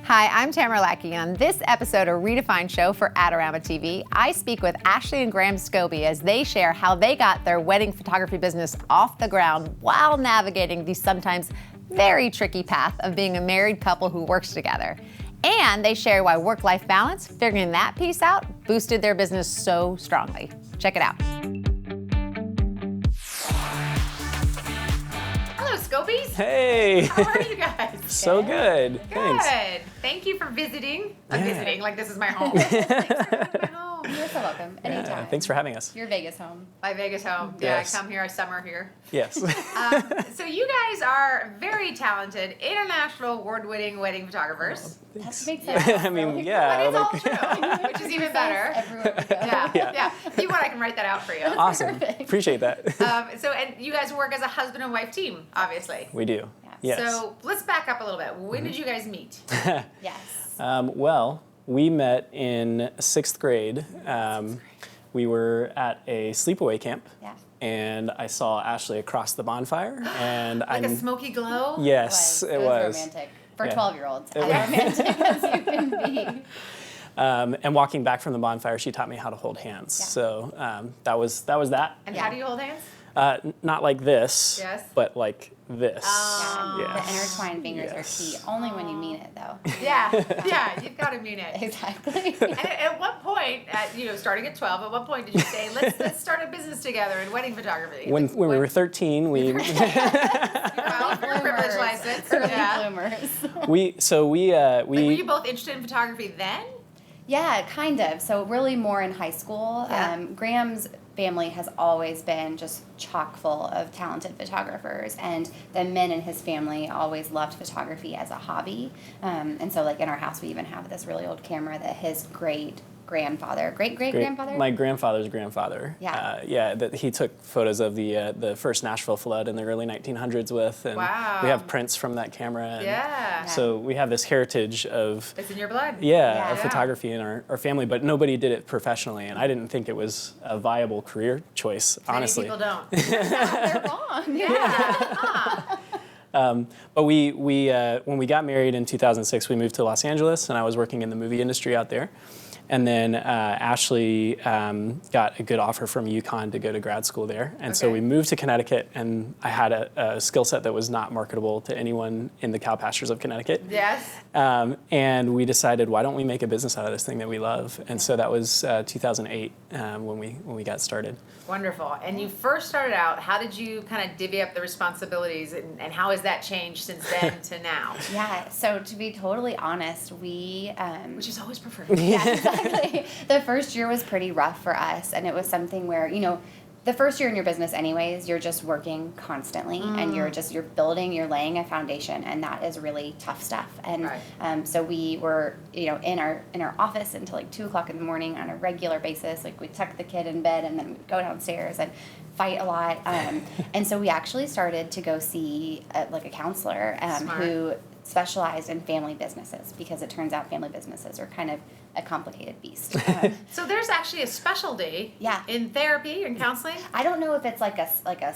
Hi, I'm Tamara Lackey, and on this episode of reDefine show for Adorama TV, I speak with Ashley and Graham Scobey as they share how they got their wedding photography business off the ground while navigating the sometimes very tricky path of being a married couple who works together. And they share why work-life balance, figuring that piece out, boosted their business so strongly. Check it out. Hello, Scobies. Hey. How are you guys? So good. Good. Thanks. Thank you for visiting. I'm Yeah. visiting like this is my home. You're so welcome. Anytime. Yeah, thanks for having us. Your Vegas home. My Vegas home. Yeah, Yes. I come here, I summer here. Yes. So you guys are very talented, international award-winning wedding photographers. That Thanks. makes sense. I mean, But yeah. it's all like- true, which is even better. Everywhere we go. Yeah, Yeah. yeah. If you want, I can write that out for you. Awesome. Perfect. Appreciate that. And you guys work as a husband and wife team, obviously. We do. Yes. So let's back up a little bit. When did you guys meet? Yes. Well, we met in 6th grade. We were at a sleepaway camp. Yeah. And I saw Ashley across the bonfire, and Like a smoky glow? Yes, it was. romantic. For Yeah. 12-year-olds. As romantic as you can be. And walking back from the bonfire, she taught me how to hold hands. Yeah. So that was that. And Yeah. how do you hold hands? Not like this, Yes. but like this. Oh. Yeah. Yes. The intertwined fingers Yes. are key. Only when you mean it, though. Yeah, yeah, you've got to mean it. Exactly. And at what point, starting at 12, at what point did you say, let's start a business together in wedding photography? When we were 13, we Well, for a privilege Bloomers. license. Early Yeah. bloomers. we Like, were you both interested in photography then? Yeah, kind of. So really more in high school. Yeah. Graham's family has always been just chock full of talented photographers, and the men in his family always loved photography as a hobby. And so like in our house we even have this really old camera that his great-great-grandfather. My grandfather's grandfather. Yeah. That he took photos of the first Nashville flood in the early 1900s with, and Wow. we have prints from that camera. And Yeah. So we have this heritage of It's in your blood. Yeah. of photography in our family, but nobody did it professionally, and I didn't think it was a viable career choice, honestly. Many people don't. They're wrong. Yeah. But we when we got married in 2006, we moved to Los Angeles, and I was working in the movie industry out there. And then Ashley got a good offer from UConn to go to grad school there. And so Okay. we moved to Connecticut, and I had a skill set that was not marketable to anyone in the cow pastures of Connecticut. Yes. And we decided, why don't we make a business out of this thing that we love? And so that was 2008 when we got started. Wonderful. And you first started out, how did you kind of divvy up the responsibilities, and how has that changed since then to now? Yeah, so to be totally honest, we... Which is always preferred. Yeah, exactly. The first year was pretty rough for us, and it was something where, the first year in your business anyways, you're just working constantly, and you're building, you're laying a foundation, and that is really tough stuff. And Right. so we were, in our office until like 2:00 in the morning on a regular basis. Like we'd tuck the kid in bed, and then we'd go downstairs and fight a lot. And so we actually started to go see a counselor Smart. who specialized in family businesses, because it turns out family businesses are kind of a complicated beast. So there's actually a specialty Yeah. in therapy and counseling? I don't know if it's like a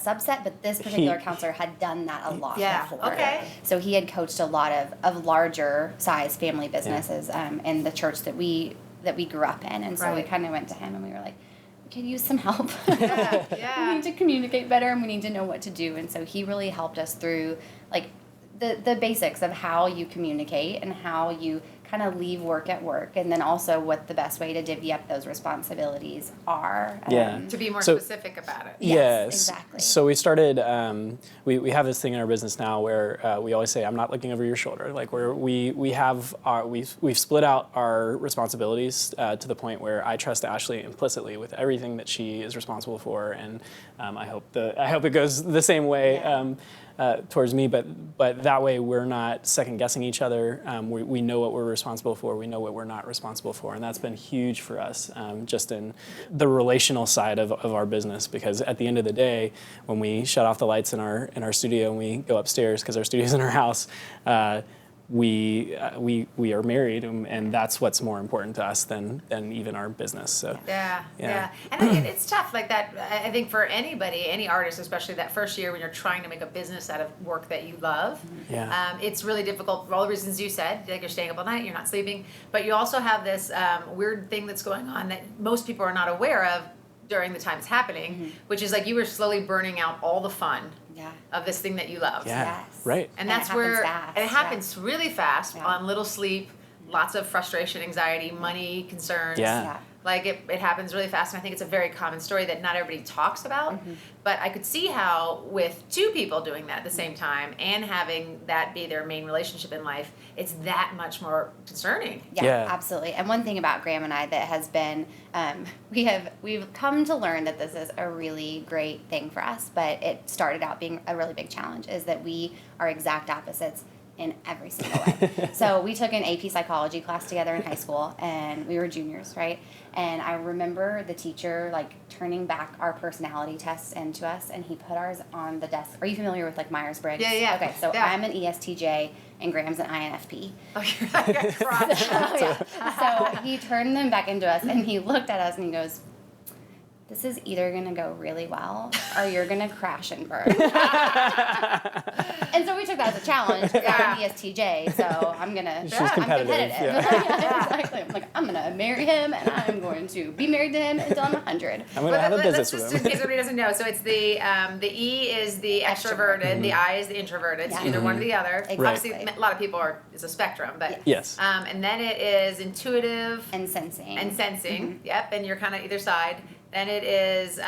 subset, but this particular counselor had done that a lot Yeah, before. okay. So he had coached a lot of larger size family businesses in the church that we grew up in, and so we Right. kind of went to him and we were like, we could use some help. Yeah, We yeah. need to communicate better, and we need to know what to do. And so he really helped us through like the basics of how you communicate and how you kind of leave work at work, and then also what the best way to divvy up those responsibilities are. Yeah. To be more So- specific about it. Yes, exactly. So we started. We have this thing in our business now where we always say, "I'm not looking over your shoulder." Like we've split out our responsibilities to the point where I trust Ashley implicitly with everything that she is responsible for, and I hope it goes the same way. Yeah. Towards me, but that way we're not second guessing each other. We know what we're responsible for. We know what we're not responsible for, and that's been huge for us, just in the relational side of our business. Because at the end of the day, when we shut off the lights in our studio and we go upstairs because our studio's in our house, we are married, and that's what's more important to us than even our business. So Yeah. And it's tough like that. I think for anybody, any artist, especially that first year when you're trying to make a business out of work that you love. Yeah. It's really difficult for all the reasons you said. Like, you're staying up all night, you're not sleeping, but you also have this weird thing that's going on that most people are not aware of during the time it's happening, which is like you were slowly burning out all the fun of this thing that you love. Yeah. Right. And that's it where happens fast. and it happens really fast Yeah. on little sleep, lots of frustration, anxiety, money concerns. Yeah. Like it happens really fast, and I think it's a very common story that not everybody talks about. But I could see how with two people doing that at the same time and having that be their main relationship in life, it's that much more concerning. Yeah, absolutely. And one thing about Graham and I that has been, we've come to learn that this is a really great thing for us, but it started out being a really big challenge, is that we are exact opposites in every single way. So we took an AP psychology class together in high school, and we were juniors, right? And I remember the teacher like turning back our personality tests into us, and he put ours on the desk. Are you familiar with like Myers-Briggs? Yeah. Okay, so Yeah. I'm an ESTJ and Graham's an INFP. Okay. So he turned them back into us, and he looked at us and he goes, "This is either going to go really well or you're going to crash and burn." And so we took that as a challenge. I'm an ESTJ, so I'm going to, She's competitive. Yeah, exactly. I'm like, I'm going to marry him, and I'm going to be married to him until I'm 100. I'm going to have a business Let's with just, him. in case everybody doesn't know, so it's the E is the extroverted, the I is the introverted, so Yeah. either one or the other. Exactly. Obviously, a lot of people it's a spectrum, but Yes. and then it is intuitive And sensing. and sensing. Yep, and you're kind of either side. Then it is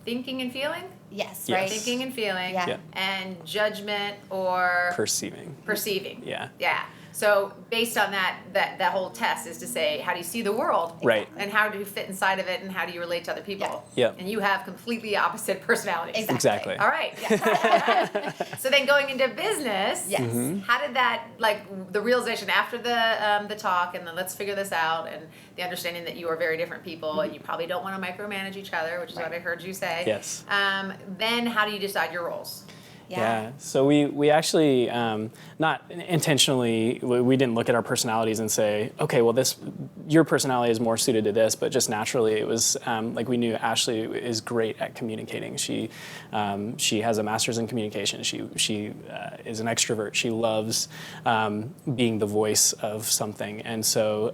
thinking and feeling. Yes, Yes. right? Thinking and feeling. Yeah. Yeah. And judgment or perceiving. Yeah. Yeah. So based on that whole test is to say, how do you see the world? Right. And how do you fit inside of it, and how do you relate to other people? Yeah. And you have completely opposite personalities. Exactly. All right. So then going into business, Yes. how did that, like the realization after the talk and the let's figure this out, and the understanding that you are very different people and you probably don't want to micromanage each other, which is what I heard you say. Yes. Then how do you decide your roles? Yeah. So we actually, not intentionally, we didn't look at our personalities and say, okay, well, your personality is more suited to this, but just naturally it was like we knew Ashley is great at communicating. She has a master's in communication. She is an extrovert. She loves being the voice of something. And so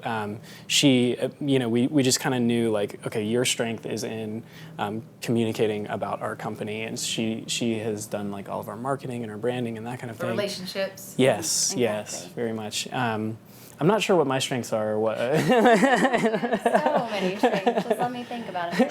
we just kind of knew like, okay, your strength is in communicating about our company. And she has done like all of our marketing and our branding and that kind of For thing. relationships. Yes, yes, very much. I'm not sure what my strengths are. Or what? So many strengths. Just let me think about it.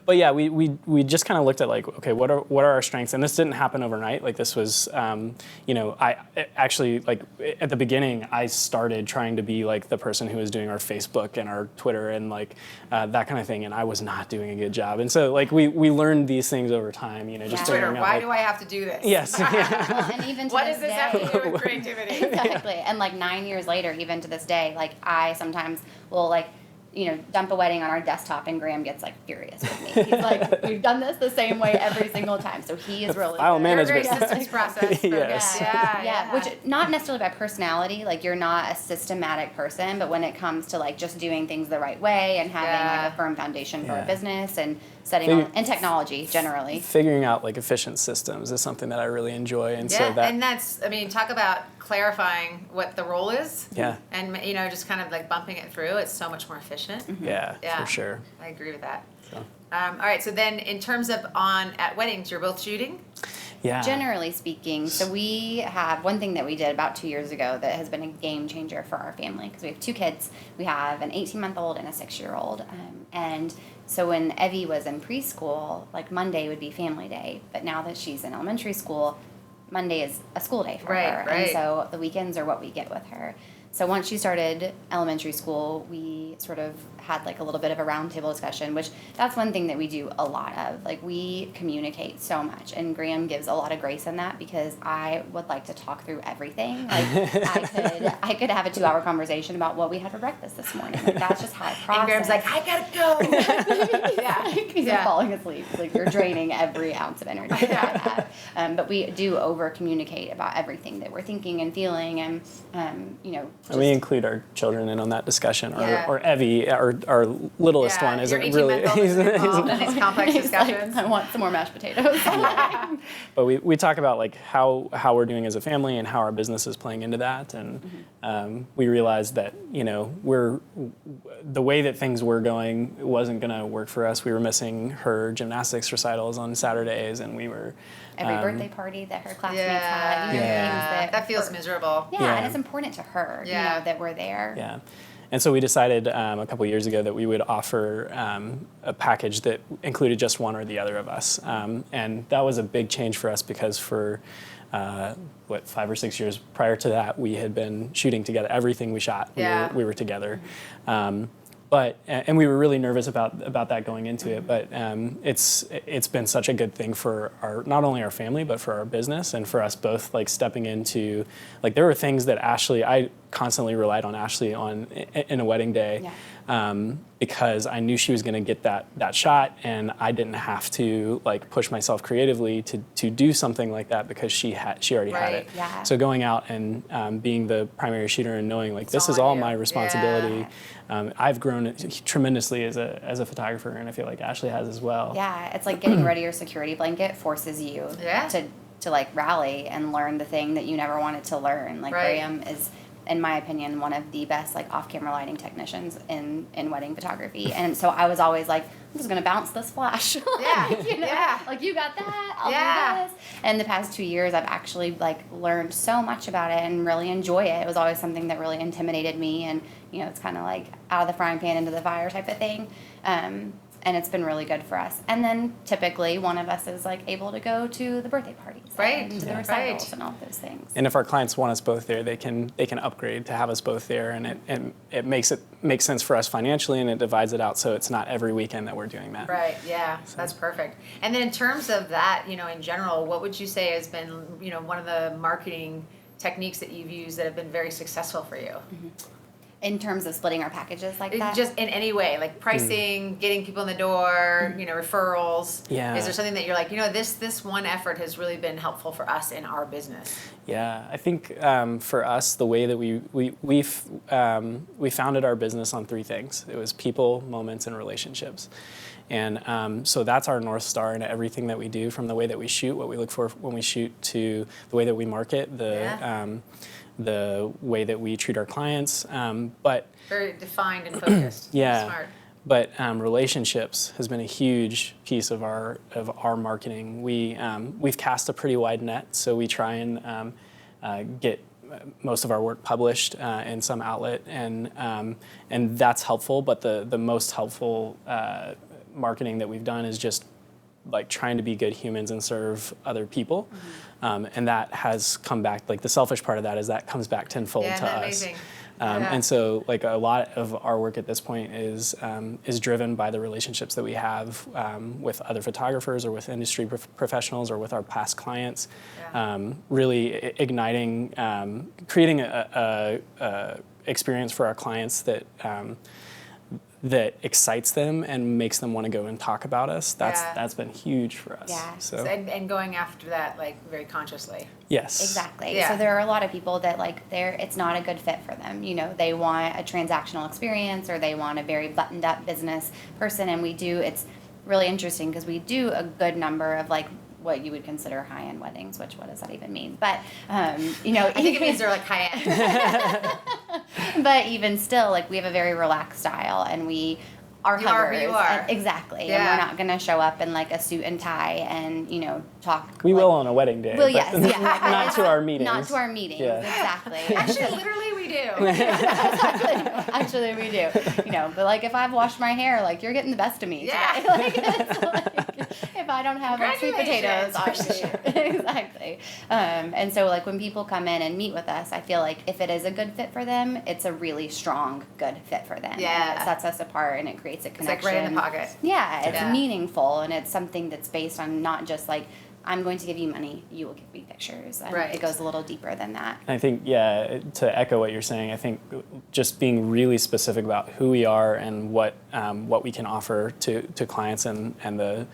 But yeah, we just kind of looked at like, okay, what are our strengths? And this didn't happen overnight. Like this was, I actually like at the beginning I started trying to be like the person who was doing our Facebook and our Twitter and like that kind of thing, and I was not doing a good job. And so like we learned these things over time. Just Twitter, figuring out, why like, do I have to do this? Yes. Well, and even to What this does this day, have to do with creativity? Exactly. And like 9 years later, even to this day, like I sometimes will like, dump a wedding on our desktop, and Graham gets like furious with me. He's like, we've done this the same way every single time. So he is really File good. management. Very systems process. Yes. Yeah. Which not necessarily by personality, like you're not a systematic person, but when it comes to like just doing things the right way and having like a firm foundation for a business and setting and technology generally. Figuring out like efficient systems is something that I really enjoy, and so and that's, talk about clarifying what the role is. Yeah. And, just kind of like bumping it through. It's so much more efficient. Yeah, for sure. I agree with that. So. All right, so then in terms of at weddings, you're both shooting? Yeah. Generally speaking, so we have one thing that we did about 2 years ago that has been a game changer for our family, because we have two kids. We have an 18-month-old and a 6-year-old. And so when Evie was in preschool, like Monday would be family day. But now that she's in elementary school, Monday is a school day for her. Right. And so the weekends are what we get with her. so once she started elementary school, we sort of had like a little bit of a roundtable discussion, which that's one thing that we do a lot of. Like, we communicate so much, and Graham gives a lot of grace in that, because I would like to talk through everything. Like, I could have a 2-hour conversation about what we had for breakfast this morning. Like, that's just how I process. And Graham's like, I gotta go. Yeah, because you're falling asleep. It's like you're draining every ounce of energy that I have. But we do over communicate about everything that we're thinking and feeling, and and we include our children in on that discussion, or Evie, our littlest one, isn't really. He's involved in these complex discussions. Like, I want some more mashed potatoes. But we talk about like how we're doing as a family and how our business is playing into that, and we realized that the way that things were going wasn't going to work for us. We were missing her gymnastics recitals on Saturdays, and we were every birthday party that her classmates had. Things that feels miserable. Yeah, and it's important to her, that we're there. Yeah. And so we decided a couple years ago that we would offer a package that included just one or the other of us. And that was a big change for us, because for 5 or 6 years prior to that, we had been shooting together. Everything we shot, we were together. And we were really nervous about that going into it, but it's been such a good thing for not only our family, but for our business, and for us both, like, stepping into, like, there were things that I constantly relied on Ashley in a wedding day, because I knew she was going to get that shot, and I didn't have to, like, push myself creatively to do something like that, because she already had it. Yeah. So going out and being the primary shooter and knowing, like, this is all my responsibility. I've grown tremendously as a photographer, and I feel like Ashley has as well. Yeah, it's like getting rid of your security blanket forces you to like rally and learn the thing that you never wanted to learn. Like, Graham is, in my opinion, one of the best, like, off-camera lighting technicians in wedding photography. And so I was always like, I'm just gonna bounce this flash. Like, you got that, I'll do this. And the past 2 years, I've actually, like, learned so much about it and really enjoy it. It was always something that really intimidated me, and it's kind of like out of the frying pan into the fire type of thing. And it's been really good for us. And then typically one of us is, like, able to go to the birthday parties, and to the recitals and all those things. And if our clients want us both there, they can upgrade to have us both there, and it makes sense for us financially, and it divides it out, so it's not every weekend that we're doing that. Right. Yeah. So. That's perfect. And then in terms of that, in general, what would you say has been, one of the marketing techniques that you've used that have been very successful for you? Mm-hmm. In terms of splitting our packages like that? Just in any way, like pricing, getting people in the door, referrals. Yeah. Is there something that you're like, this one effort has really been helpful for us in our business? Yeah, I think for us, the way that we founded our business on 3 things. It was people, moments, and relationships. And so that's our North Star in everything that we do, from the way that we shoot, what we look for when we shoot, to the way that we market, the way that we treat our clients, but very defined and focused. Smart. But relationships has been a huge piece of our marketing. We've cast a pretty wide net, so we try and get most of our work published in some outlet, and that's helpful. But the most helpful marketing that we've done is just, like, trying to be good humans and serve other people. And that has come back, like, the selfish part of that is that comes back tenfold to us. Amazing. And so, like, a lot of our work at this point is driven by the relationships that we have with other photographers, or with industry professionals, or with our past clients. Really igniting, creating a experience for our clients that excites them and makes them want to go and talk about us. That's been huge for us. Yeah. So and going after that, like, very consciously. Yes. Exactly. Yeah. So there are a lot of people that, like, it's not a good fit for them. They want a transactional experience, or they want a very buttoned up business person, and it's really interesting because we do a good number of, like, what you would consider high-end weddings, which, what does that even mean? But, I think it means they're, like, high-end. But even still, like, we have a very relaxed style, and we are you huggers. are who you are. Exactly. Yeah. And we're not going to show up in, like, a suit and tie and, talk. We will on a wedding day. Well, but yes. Yeah. not to our meetings. Not to our meetings. Yeah. Exactly. Actually, literally, we do. Actually, we do. But, like, if I've washed my hair, like, you're getting the best of me today. Like, it's like, if I don't have, like, sweet potatoes, obviously. Exactly. Exactly. And so like when people come in and meet with us, I feel like if it is a good fit for them, it's a really strong, good fit for them. Yeah. And it sets us apart and it creates a It's connection. like right in the pocket. Yeah, it's Yeah. meaningful and it's something that's based on not just like, I'm going to give you money, you will give me pictures. And Right. it goes a little deeper than that. I think, yeah, to echo what you're saying, I think just being really specific about who we are and what we can offer to clients and the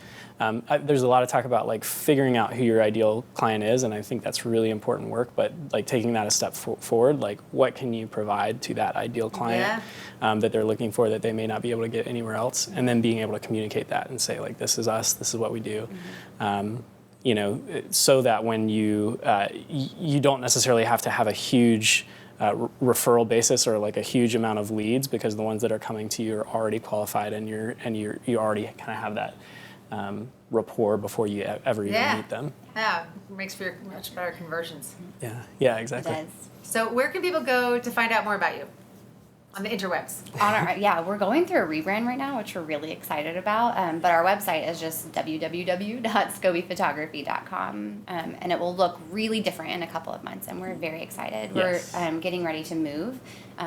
there's a lot of talk about like figuring out who your ideal client is, and I think that's really important work. But like taking that a step forward, like what can you provide to that ideal client that they're looking for that they may not be able to get anywhere else, and then being able to communicate that and say like, this is us, this is what we do. You know, so that when you don't necessarily have to have a huge referral basis or like a huge amount of leads, because the ones that are coming to you are already qualified and you already kind of have that rapport before you ever even meet them. Yeah, makes for much better conversions. Yeah, exactly. It does. So where can people go to find out more about you? On the interwebs. We're going through a rebrand right now, which we're really excited about. But our website is just www.scobeyphotography.com, and it will look really different in a couple of months, and we're very excited. Yes. We're getting ready to move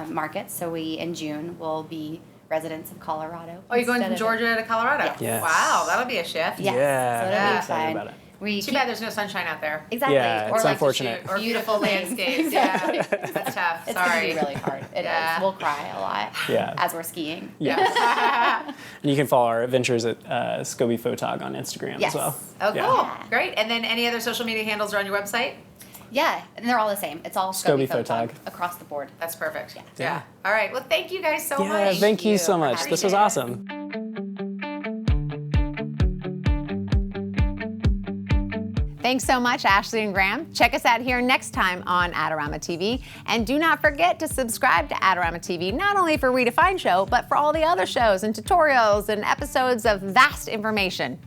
markets, so we in June will be residents of Colorado. Oh, you're going from instead of- Georgia to Colorado? Yes. Yes. Wow, that'll be a shift. Yes, Yeah, so it'll I'm be excited fun. about it. Too bad there's no sunshine out there. Exactly. Yeah, or it's like unfortunate. Or beautiful landscapes. Exactly. Yeah, that's tough. It's Sorry. going to be really hard. It Yeah. is. We'll cry a lot as we're skiing. Yeah. And you can follow our adventures at Scobey Photog on Instagram Yes. as well. Oh, cool. Yeah. Great. And then any other social media handles are on your website? Yeah, and they're all the same. It's all Scobey Scobey Photog. across the board. That's perfect. Yeah. All right. Well, thank you guys so Yeah, much. thank you so much. This was Appreciate it. awesome. Thanks so much, Ashley and Graham. Check us out here next time on Adorama TV. And do not forget to subscribe to Adorama TV, not only for reDefine Show, but for all the other shows and tutorials and episodes of vast information.